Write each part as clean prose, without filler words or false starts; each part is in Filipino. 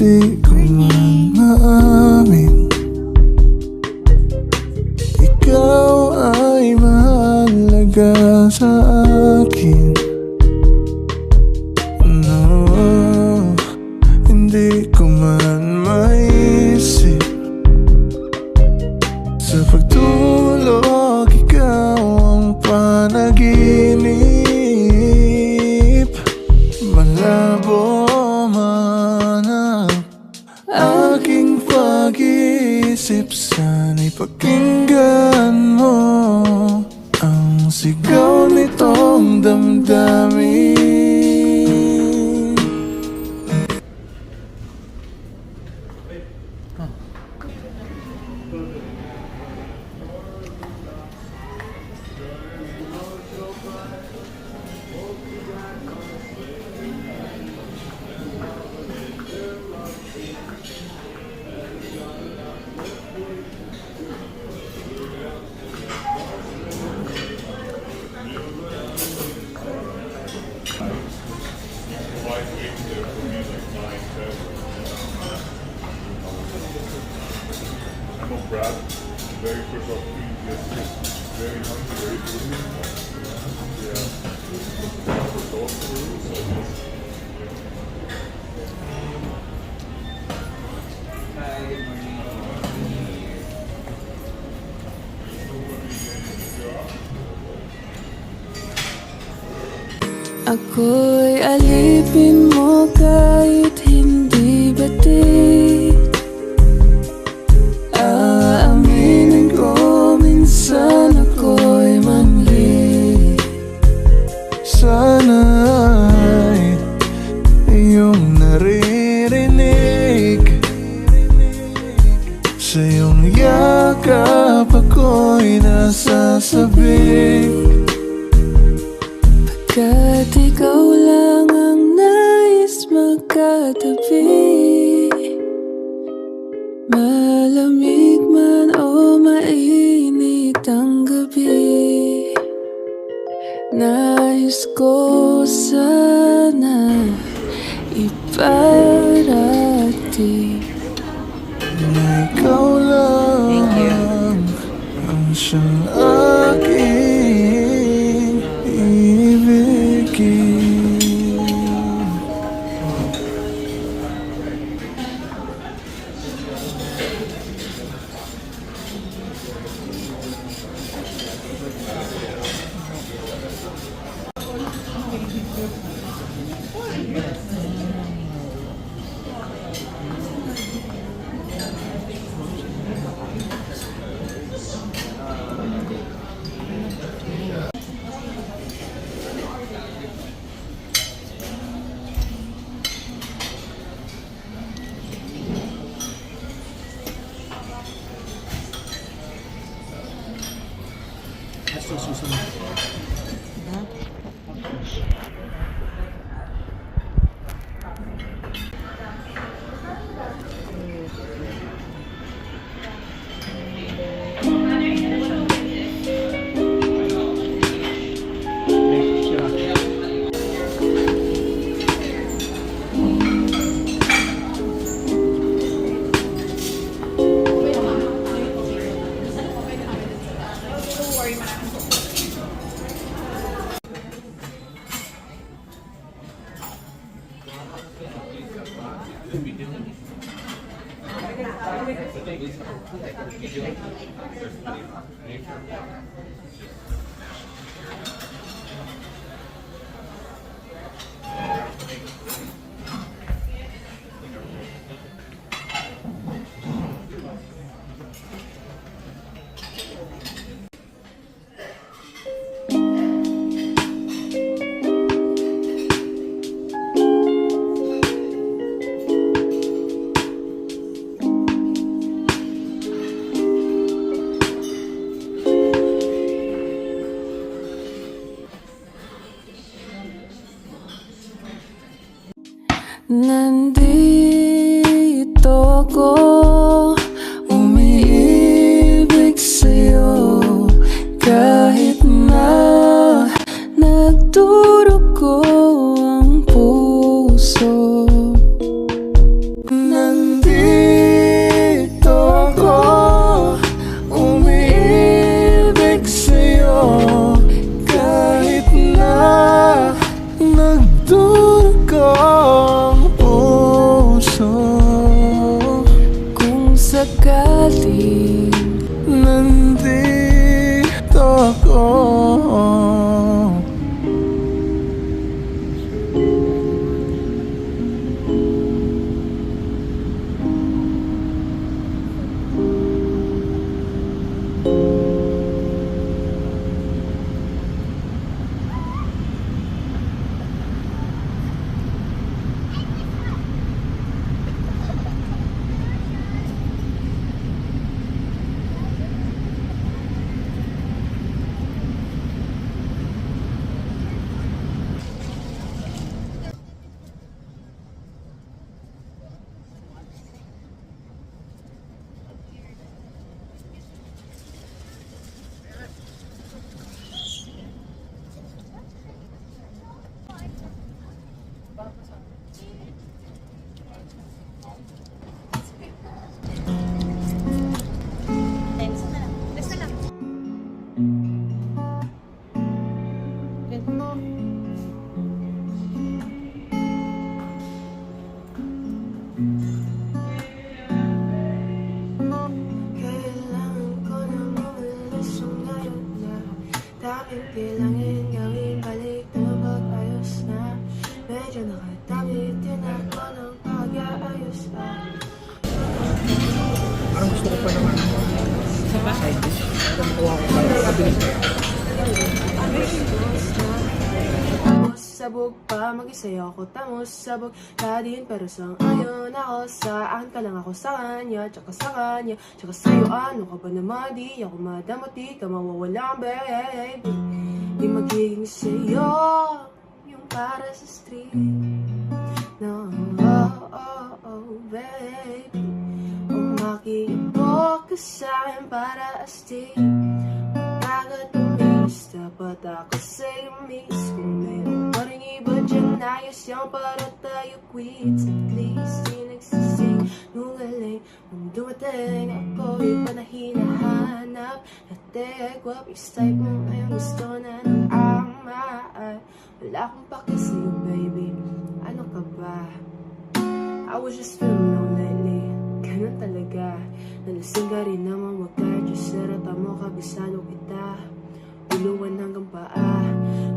di ko man maamin, ikaw ay mahalaga sa akin. No, hindi ko man maisip, sa pagtulog ikaw ang panaginip. Malabo man ang aking pag-iisip, sana'y pakinggan mo ang sigaw nitong damdamin. Brad, very first opportunity, very hungry, very good. Yeah. Ako'y alipin mo kahit hindi bati. Aaminin ko minsan ako'y mali. Sana ay iyong naririnig, sa iyong yakap ako'y nasasabik. Pagkat ikaw lang ang nais magkatabi, malamig man o mainit ang gabi, nais ko sana iparating Na ikaw lang ang siyang aking ibigin. Nandito ako, umiibig sa'yo, kahit na nagdurugo ang puso. Tanging bilangin, gawin balik ng pag-ayos na. Medyo nakatangit din ako ng pag-aayos na. Parang gusto ko pa naman side dish. Parang kuha ko pa kabilis. Tamos sabog pa, mag-isaya ako. Tamos sabog ka din, pero sang-ayon ako. Saan ka lang ako sa kanya, tsaka sa kanya, tsaka sa'yo. Ano ka ba naman, di ako madamot, di ka mawawala, baby. Di magiging sa'yo yung para sa street. No, baby. Umakibo ka sa'kin para astig. Magkakatumis, dapat ako sa'yo miss. Kung meron pa rin iba dyan, ayos yan para tayo quits. At least di nagsising nungaling. Nung dumating ako, iba na hinahanap. Natek, wapis type mo ngayon, gusto na ng ama. Ay, wala akong pake sa'yo, baby. Ano ka ba? I was just feeling low lately. Ganun talaga. Nalasing ka rin naman, wag ka just sarata mo, kabisado kita. Uluan hanggang paa.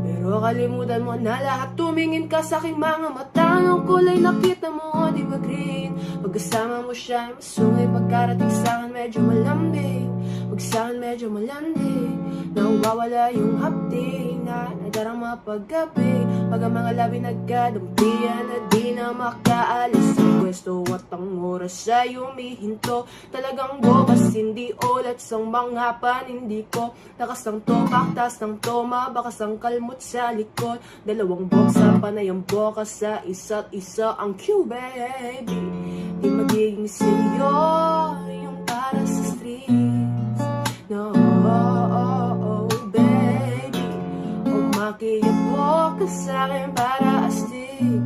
Pero kalimutan mo na lahat. Tumingin ka sa aking mga mata. Anong kulay nakita mo, di ba green? Pagkasama mo siya, masungay. Pagkarating sa'kin, medyo malambing. Pag sa'kin, medyo malandi. Nawawala yung hapdi na nadarama paggabi. Pag ang mga labi nagkadampian na di na makaalis sa pwesto at ang oras ay humihinto. Talagang bobas, hindi ulat sa mga panindi ko. Lakas ng topak, tas ng toma, bakas ang kalmot sa likod. Dalawang boksa, panay ang boka sa isa't isa. Ang cute, baby. Di magiging sa'yo yung para sa streets. No, baby. Umakiyabo ka sa'kin para astig.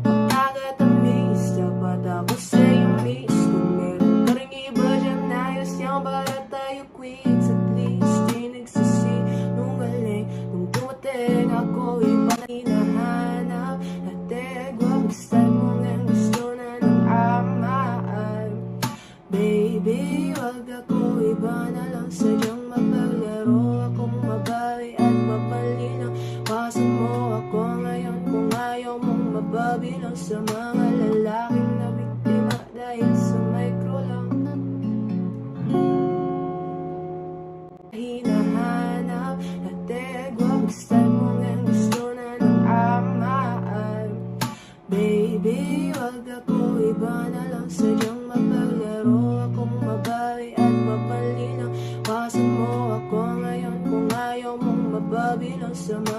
Magkakatamis, dapat ako sa'yo miss. Kung meron ka rin iba dyan, ayos yan para tayo quits. At least di nagsisinungaling. Nung dumating ako, iba na hinahanap. Natek, wapis type mo ngayon, gusto na ng ama. Baby, wag ako, iba na lang sadyang mapaglaro. Akong mabawi at mapalilang. Pasan mo ako ngayon kung ayaw mong mababilang sa mga lalaking na biktima dahil sa micro lang. Hinahanap, natek, wapis type mo ngayon, gusto na ng ama. Baby, wag ako, iba na lang sadyang mapaglaro. Akong mabawi at mapalilang. Pasan mo ako ngayon kung ayaw mong mababilang sa mga